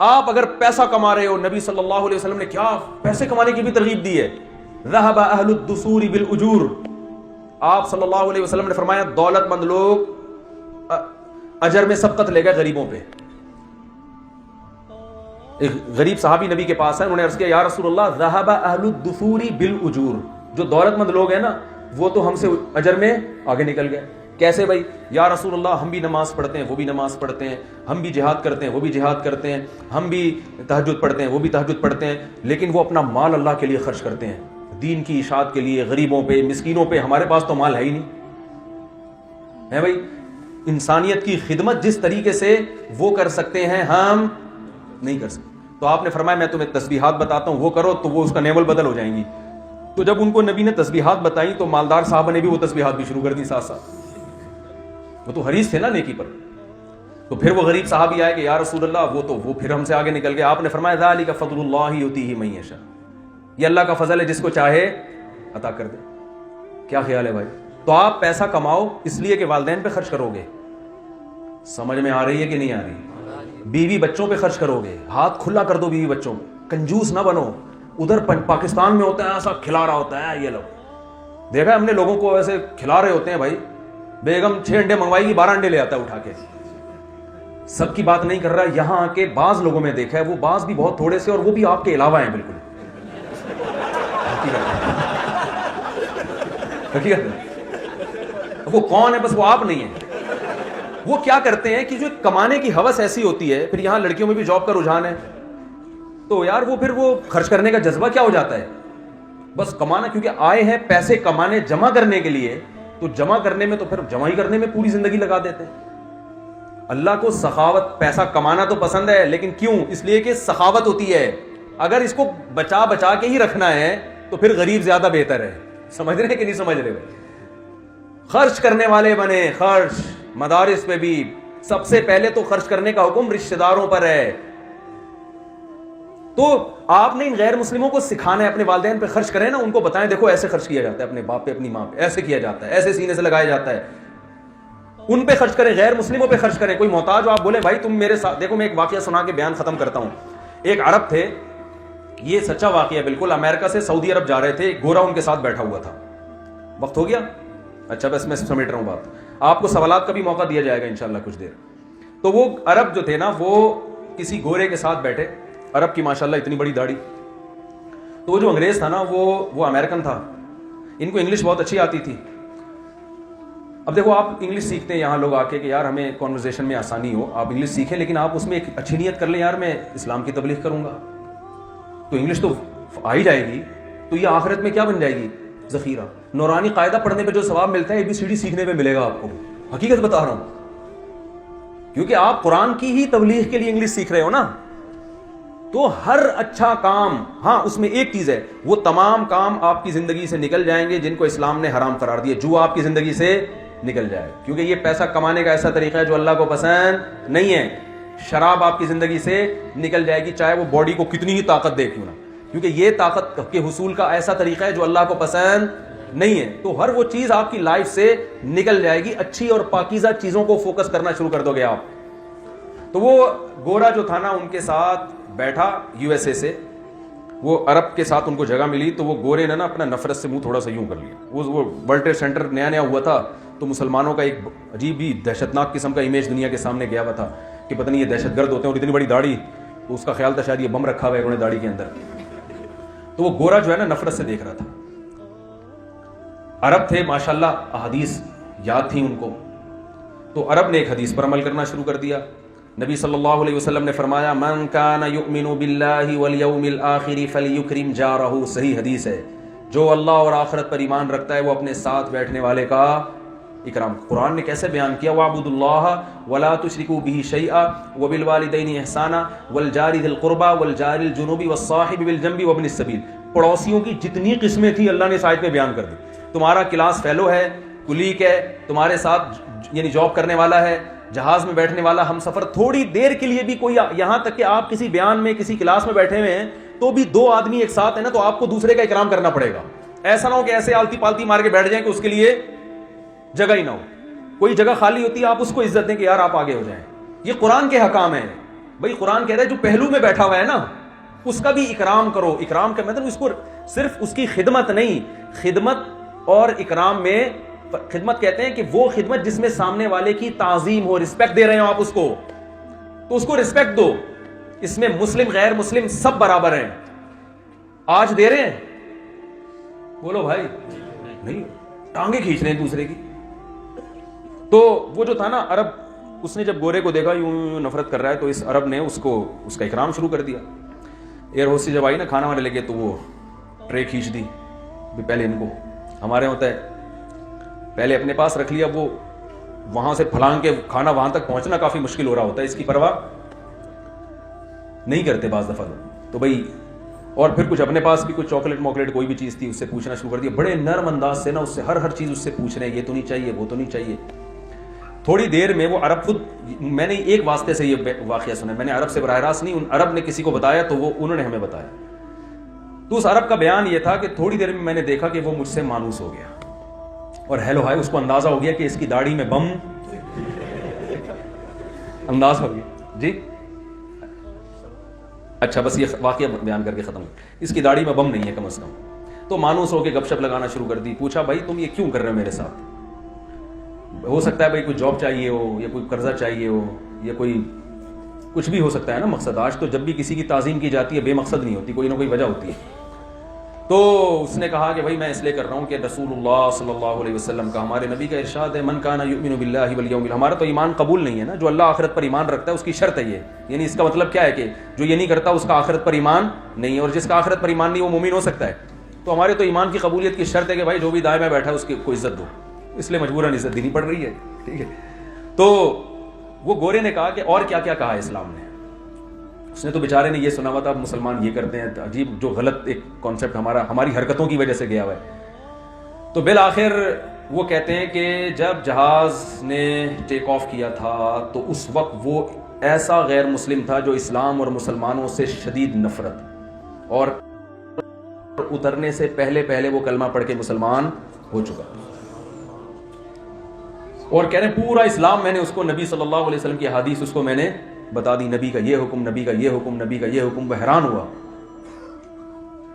آپ اگر پیسہ کما رہے ہو، نبی صلی اللہ علیہ وسلم نے کیا پیسے کمانے کی بھی ترغیب دی ہے، ذهب اہل الدثور بالاجور، آپ صلی اللہ علیہ وسلم نے فرمایا دولت مند لوگ اجر میں سبقت لے گئے غریبوں پہ. ایک غریب صحابی نبی کے پاس ہے، انہوں نے عرض کیا یا رسول اللہ ذهب اہل الدثور بالاجور، جو دولت مند لوگ ہیں نا وہ تو ہم سے اجر میں آگے نکل گئے. کیسے بھائی؟ یا رسول اللہ ہم بھی نماز پڑھتے ہیں وہ بھی نماز پڑھتے ہیں، ہم بھی جہاد کرتے ہیں وہ بھی جہاد کرتے ہیں، ہم بھی تہجد پڑھتے ہیں وہ بھی تہجد پڑھتے ہیں، لیکن وہ اپنا مال اللہ کے لیے خرچ کرتے ہیں، دین کی اشاعت کے لیے، غریبوں پہ، مسکینوں پہ. ہمارے پاس تو مال ہے ہی نہیں ہے بھائی. انسانیت کی خدمت جس طریقے سے وہ کر سکتے ہیں ہم نہیں کر سکتے. تو آپ نے فرمایا میں تمہیں تسبیحات بتاتا ہوں وہ کرو تو وہ اس کا نیول بدل ہو جائیں گی. تو جب ان کو نبی نے تسبیحات بتائی تو مالدار صاحب نے بھی وہ تسبیحات بھی شروع کر دی ساتھ ساتھ. وہ تو حریص تھے نا نیکی پر. تو پھر وہ غریب صحابی آئے کہ یا رسول اللہ وہ پھر ہم سے آگے نکل گئے. آپ نے فرمایا ذالک فضل اللہ یؤتیہ من یشاء، یہ اللہ کا فضل ہے جس کو چاہے عطا کر دے. کیا خیال ہے بھائی؟ تو آپ پیسہ کماؤ اس لیے کہ والدین پہ خرچ کرو گے. سمجھ میں آ رہی ہے کہ نہیں آ رہی؟ بیوی بچوں پہ خرچ کرو گے، ہاتھ کھلا کر دو بیوی بچوں پہ، کنجوس نہ بنو. ادھر پاکستان میں ہوتا ہے ایسا کھلا رہا ہوتا ہے، یہ لوگ دیکھا ہم نے لوگوں کو ایسے کھلا رہے ہوتے ہیں بھائی. بیگم 6 انڈے منگوائے گی 12 انڈے لے آتا ہے اٹھا کے. سب کی بات نہیں کر رہا، یہاں کے بعض لوگوں میں دیکھا ہے، وہ بعض بھی بہت تھوڑے سے اور وہ بھی آپ کے علاوہ ہیں بالکل. وہ کون ہے؟ بس وہ آپ نہیں ہیں. وہ کیا کرتے ہیں کہ جو کمانے کی ہوس ایسی ہوتی ہے، پھر یہاں لڑکیوں میں بھی جاب کا رجحان ہے تو یار وہ خرچ کرنے کا جذبہ کیا ہو جاتا ہے، بس کمانا. کیونکہ آئے ہیں پیسے کمانے جمع کرنے کے لیے، تو جمع کرنے میں تو پھر جمع ہی کرنے میں پوری زندگی لگا دیتے ہیں. اللہ کو سخاوت، پیسہ کمانا تو پسند ہے لیکن کیوں؟ اس لیے کہ سخاوت ہوتی ہے. اگر اس کو بچا کے ہی رکھنا ہے تو پھر غریب زیادہ بہتر ہے. سمجھ رہے کہ نہیں سمجھ رہے؟ خرچ کرنے والے بنے. خرچ مدارس پہ بھی سب سے پہلے تو خرچ کرنے کا حکم رشتہ داروں پر ہے. تو آپ نے ان غیر مسلموں کو سکھانا ہے، اپنے والدین پہ خرچ کریں نا، ان کو بتائیں دیکھو ایسے خرچ کیا جاتا ہے، اپنے باپ پہ اپنی ماں پہ ایسے کیا جاتا ہے، ایسے سینے سے لگایا جاتا ہے. ان پہ خرچ کریں، غیر مسلموں پہ خرچ کریں. کوئی محتاج ہو آپ بولیں بھائی تم میرے ساتھ. دیکھو میں ایک واقعہ سنا کے بیان ختم کرتا ہوں. ایک عرب تھے، یہ سچا واقعہ بالکل، امریکہ سے سعودی عرب جا رہے تھے، گورا ان کے ساتھ بیٹھا ہوا تھا. وقت ہو گیا؟ اچھا بس میں سمیٹ رہا ہوں بات، آپ کو سوالات کا بھی موقع دیا جائے گا انشاءاللہ کچھ دیر. تو وہ عرب جو تھے نا وہ کسی گورے کے ساتھ بیٹھے، عرب کی ماشاءاللہ اتنی بڑی داڑھی. تو وہ جو انگریز تھا نا وہ امریکن تھا، ان کو انگلش بہت اچھی آتی تھی. اب دیکھو آپ انگلش سیکھتے ہیں یہاں لوگ آ کے کہ یار ہمیں کانورزیشن میں آسانی ہو، آپ انگلش سیکھیں لیکن آپ اس میں ایک اچھی نیت کر لیں، یار میں اسلام کی تبلیغ کروں گا تو انگلش تو آ ہی جائے گی، تو یہ آخرت میں کیا بن جائے گی؟ ذخیرہ. نورانی قاعدہ پڑھنے پہ جو ثواب ملتا ہے ABCD سیکھنے پہ ملے گا آپ کو. حقیقت بتا رہا ہوں، کیونکہ آپ قرآن کی ہی تبلیغ کے لیے انگلش سیکھ رہے ہو نا. تو ہر اچھا کام، ہاں اس میں ایک چیز ہے، وہ تمام کام آپ کی زندگی سے نکل جائیں گے جن کو اسلام نے حرام قرار دیا. جو آپ کی زندگی سے نکل جائے، کیونکہ یہ پیسہ کمانے کا ایسا طریقہ ہے جو اللہ کو پسند نہیں ہے. شراب آپ کی زندگی سے نکل جائے گی چاہے وہ باڈی کو کتنی ہی طاقت دے کیوں نہ، کیونکہ یہ طاقت کے حصول کا ایسا طریقہ ہے جو اللہ کو پسند نہیں ہے. تو ہر وہ چیز آپ کی لائف سے نکل جائے گی. اچھی اور پاکیزہ چیزوں کو فوکس کرنا شروع کر دو گے آپ. تو وہ گورا جو تھا نا ان کے ساتھ بیٹھا USA سے، وہ عرب کے ساتھ ان کو جگہ ملی تو وہ گورے نے نا اپنا نفرت سے منہ تھوڑا سا یوں کر لیا. وہ ورلڈ ٹریڈ سینٹر نیا ہوا تھا تو مسلمانوں کا ایک عجیب ہی دہشتناک قسم کا امیج دنیا کے سامنے گیا ہوا تھا کہ پتہ نہیں یہ دہشت گرد ہوتے ہیں، اور اتنی بڑی داڑھی، تو اس کا خیال تھا شاید یہ بم رکھا ہوا ہے انہوں نے داڑھی کے اندر. تو وہ گورا جو ہے نا نفرت سے دیکھ رہا تھا. عرب تھے ماشاءاللہ، احادیث یاد تھیں ان کو، تو عرب نے ایک حدیث پر عمل کرنا شروع کر دیا. نبی صلی اللہ علیہ وسلم نے فرمایا من کان یؤمن باللہ والیوم الآخر فلیکرم جارہ. صحیح حدیث ہے، جو اللہ اور آخرت پر ایمان رکھتا ہے وہ اپنے ساتھ بیٹھنے والے کا اکرام. قرآن نے کیسے بیان کیا؟ وَاعْبُدُوا اللَّهَ وَلَا تُشْرِكُوا بِهِ شَيْئًا وَبِالْوَالِدَيْنِ إِحْسَانًا وَالْجَارِ ذِي الْقُرْبَى وَالْجَارِ الْجُنُوبِ وَالصَّاحِبِ بِالْجَنبِ وَابْنِ السَّبِيلِ. پڑوسیوں کی جتنی قسمیں تھی اللہ نے اس آیت میں بیان کر دی. تمہارا کلاس فیلو ہے، کلیگ ہے، تمہارے ساتھ یعنی جاب کرنے والا ہے، جہاز میں بیٹھنے والا، ہم سفر، تھوڑی دیر کے لیے بھی کوئی، یہاں تک کہ آپ کسی بیان میں کسی کلاس میں بیٹھے ہوئے ہیں تو بھی 2 آدمی ایک ساتھ ہیں نا، تو آپ کو دوسرے کا اکرام کرنا پڑے گا. ایسا نہ ہو کہ ایسے آلتی پالتی مار کے بیٹھ جائیں کہ اس کے لیے جگہ ہی نہ ہو. کوئی جگہ خالی ہوتی ہے آپ اس کو عزت دیں کہ یار آپ آگے ہو جائیں. یہ قرآن کے حکام ہیں. بھائی قرآن کہہ رہا ہے جو پہلو میں بیٹھا ہوا ہے نا اس کا بھی اکرام کرو. اکرام کا مطلب اس کو صرف اس کی خدمت نہیں, خدمت اور اکرام میں خدمت کہتے ہیں کہ وہ خدمت جس میں سامنے والے کی تعظیم ہو, رسپیکٹ دے رہے ہو آپ اس کو, تو اس کو رسپیکٹ دو. اس میں مسلم غیر مسلم سب برابر ہیں. آج دے رہے ہیں, بولو بھائی نہیں, ٹانگیں کھینچ رہے ہیں دوسرے کی. تو وہ جو تھا نا عرب, اس نے جب گورے کو دیکھا یوں نفرت کر رہا ہے تو اس عرب نے اس کا اکرام شروع کر دیا. ایئر ہوسٹ سے جب آئی نا کھانا وانے لے کے تو وہ ٹرے کھینچ دی. پہلے ان کو ہمارے ہوتا ہے پہلے اپنے پاس رکھ لیا, وہ وہاں سے پھلانگ کے کھانا وہاں تک پہنچنا کافی مشکل ہو رہا ہوتا ہے, اس کی پرواہ نہیں کرتے بعض دفعہ لوگ. تو بھائی اور پھر کچھ اپنے پاس بھی کچھ چاکلیٹ موکلیٹ کوئی بھی چیز تھی اس سے پوچھنا شروع کر دیا, بڑے نرم انداز سے نا اس سے ہر چیز اس سے پوچھ رہے ہیں, یہ تو نہیں چاہیے, وہ تو نہیں چاہیے. تھوڑی دیر میں وہ عرب خود, میں نے ایک واسطے سے یہ واقعہ سنا, میں نے عرب سے براہ راست نہیں, ان عرب نے کسی کو بتایا تو وہ انہوں نے ہمیں بتایا. تو اس عرب کا بیان یہ تھا کہ تھوڑی دیر میں نے دیکھا کہ وہ مجھ سے مانوس ہو گیا, اور ہیلو ہائے اس کو اندازہ ہو گیا کہ اس کی داڑھی میں بم انداز ہو گیا جی. اچھا بس یہ واقعہ بیان کر کے ختم, اس کی داڑھی میں بم نہیں ہے کم از کم. تو مانوس ہو کے گپ شپ لگانا شروع کر دی. پوچھا بھائی تم یہ کیوں کر رہے ہو میرے ساتھ؟ ہو سکتا ہے بھائی کوئی جاب چاہیے ہو, یا کوئی قرضہ چاہیے ہو, یا کوئی کچھ بھی ہو سکتا ہے نا مقصد. آج تو جب بھی کسی کی تعظیم کی جاتی ہے بے مقصد نہیں ہوتی, کوئی نہ کوئی وجہ ہوتی ہے. تو اس نے کہا کہ بھائی میں اس لیے کر رہا ہوں کہ رسول اللہ صلی اللہ علیہ وسلم کا, ہمارے نبی کا ارشاد ہے من کان یؤمن باللہ والیوم الاخر. ہمارا تو ایمان قبول نہیں ہے نا, جو اللہ آخرت پر ایمان رکھتا ہے اس کی شرط ہے یہ. یعنی اس کا مطلب کیا ہے کہ جو یہ نہیں کرتا اس کا آخرت پر ایمان نہیں ہے, اور جس کا آخرت پر ایمان نہیں وہ مومن ہو سکتا ہے. تو ہمارے تو ایمان کی قبولیت کی شرط ہے کہ بھائی جو بھی دائیں میں بیٹھا ہے اس کو عزت دو, اس لیے مجبوراً عزت دینی پڑ رہی ہے. ٹھیک ہے. تو وہ گورے نے کہا کہ اور کیا کیا کہا اسلام نے. اس نے تو بیچارے نے یہ سنا ہوا تھا مسلمان یہ کرتے ہیں, عجیب جو غلط ایک کانسیپٹ ہماری حرکتوں کی وجہ سے گیا ہوا ہے. تو بالآخر وہ کہتے ہیں کہ جب جہاز نے ٹیک آف کیا تھا تو اس وقت وہ ایسا غیر مسلم تھا جو اسلام اور مسلمانوں سے شدید نفرت, اور اترنے سے پہلے وہ کلمہ پڑھ کے مسلمان ہو چکا. اور کہہ رہے ہیں پورا اسلام میں نے اس کو, نبی صلی اللہ علیہ وسلم کی حدیث اس کو میں نے بتا دی, نبی کا یہ حکم, نبی کا یہ حکم, نبی کا یہ حکم. وہ حیران ہوا.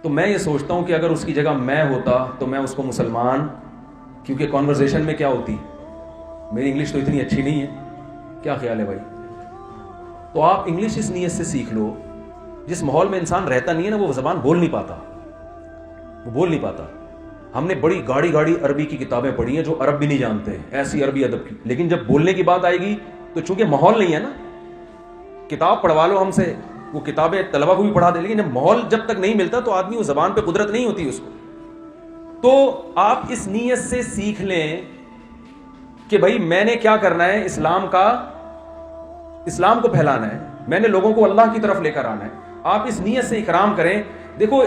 تو میں یہ سوچتا ہوں کہ اگر اس کی جگہ میں ہوتا تو میں اس کو مسلمان, کیونکہ کانورزیشن میں کیا ہوتی, میری انگلش تو اتنی اچھی نہیں ہے, کیا خیال ہے بھائی؟ تو آپ انگلش اس نیت سے سیکھ لو, جس ماحول میں انسان رہتا نہیں ہے نا وہ زبان بول نہیں پاتا. ہم نے بڑی گاڑی عربی کی کتابیں پڑھی ہیں جو عرب بھی نہیں جانتے ہیں, ایسی عربی ادب کی, لیکن جب بولنے کی بات آئے گی تو چونکہ ماحول نہیں ہے نا, کتاب پڑھوا لو ہم سے, وہ کتابیں طلبہ کو بھی پڑھا دیں, لیکن ماحول جب تک نہیں ملتا تو آدمی وہ زبان پہ قدرت نہیں ہوتی اس کو. تو آپ اس نیت سے سیکھ لیں کہ بھائی میں نے کیا کرنا ہے, اسلام کو پھیلانا ہے, میں نے لوگوں کو اللہ کی طرف لے کر آنا ہے. آپ اس نیت سے اکرام کریں. دیکھو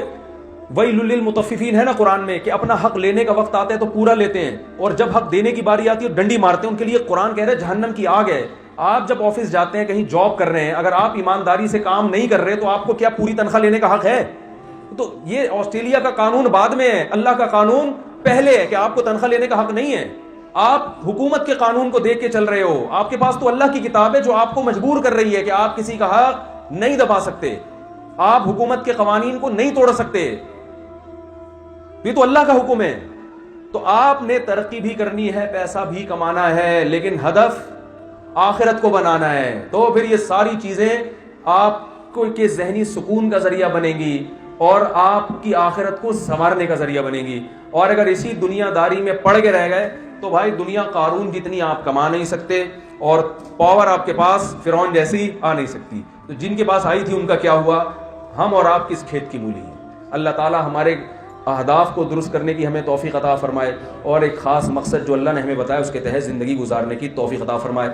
ویل للمطففین ہے نا قرآن میں, کہ اپنا حق لینے کا وقت آتا ہے تو پورا لیتے ہیں, اور جب حق دینے کی باری آتی ہے ڈنڈی مارتے ہیں. ان کے لیے قرآن کہہ رہے ہیں جہنم کی آگ ہے. آپ جب آفس جاتے ہیں, کہیں جاب کر رہے ہیں, اگر آپ ایمانداری سے کام نہیں کر رہے تو آپ کو کیا پوری تنخواہ لینے کا حق ہے؟ تو یہ آسٹریلیا کا قانون بعد میں ہے, اللہ کا قانون پہلے ہے کہ آپ کو تنخواہ لینے کا حق نہیں ہے. آپ حکومت کے قانون کو دیکھ کے چل رہے ہو, آپ کے پاس تو اللہ کی کتاب ہے جو آپ کو مجبور کر رہی ہے کہ آپ کسی کا حق نہیں دبا سکتے, آپ حکومت کے قوانین کو نہیں توڑ سکتے, یہ تو اللہ کا حکم ہے. تو آپ نے ترقی بھی کرنی ہے, پیسہ بھی کمانا ہے, لیکن ہدف آخرت کو بنانا ہے. تو پھر یہ ساری چیزیں آپ کو کے ذہنی سکون کا ذریعہ بنیں گی اور آپ کی آخرت کو سنوارنے کا ذریعہ بنیں گی. اور اگر اسی دنیا داری میں پڑ کے رہ گئے تو بھائی دنیا قارون جتنی آپ کما نہیں سکتے, اور پاور آپ کے پاس فرعون جیسی آ نہیں سکتی. تو جن کے پاس آئی تھی ان کا کیا ہوا؟ ہم اور آپ کس کھیت کی مولی ہیں. اللہ تعالی ہمارے اہداف کو درست کرنے کی ہمیں توفیق عطا فرمائے, اور ایک خاص مقصد جو اللہ نے ہمیں بتایا اس کے تحت زندگی گزارنے کی توفیق عطا فرمائے.